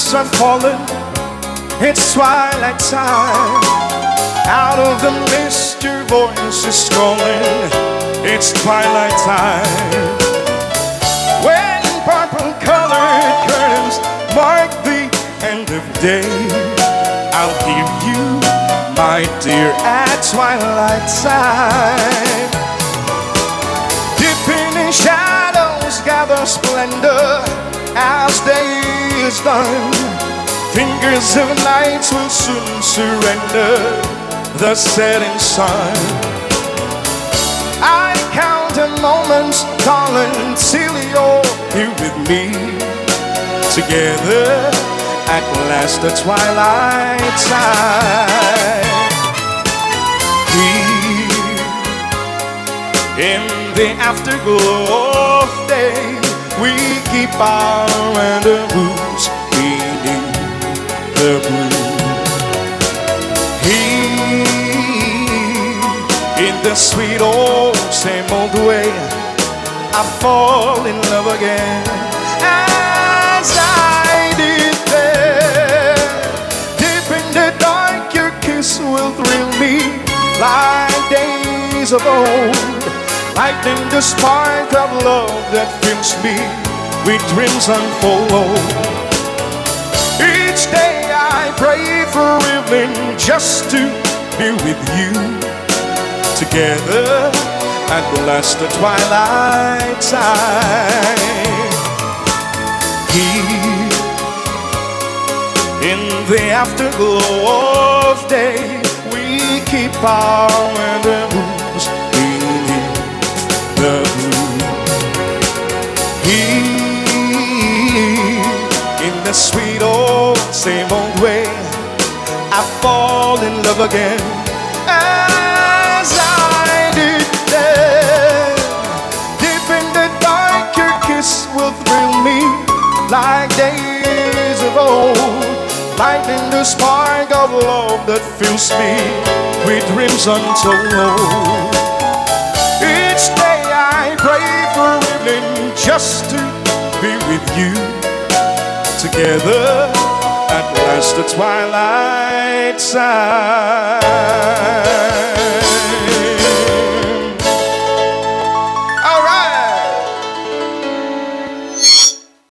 leaves are falling, it's twilight time. Out of the mist your voice is calling, it's twilight time. When purple-colored curtains mark the end of day, I'll hear you, my dear, at twilight time. Dipping in shadows gather splendor as day is done. Fingers of nights will soon surrender the setting sun. I count the moments, darling, till you're here with me. Together at last the twilight time. Here in the afterglow of day, we keep our rendezvous beneath the blue. In the sweet old same old way, I fall in love again as I did then. Deep in the dark your kiss will thrill me like days of old, lighting the spark of love that fills me with dreams unfold. Each day I pray for evening just to be with you. Together at last the twilight time. Here in the afterglow of day, we keep our rendezvous beneath the blue. Here in the sweet old same old way, I fall in love again as I did then. Deep in the dark your kiss will thrill me like days of old, lighting the spark of love that fills me with dreams untold. Each day I pray for evening just to be with you. Together at last the twilight time.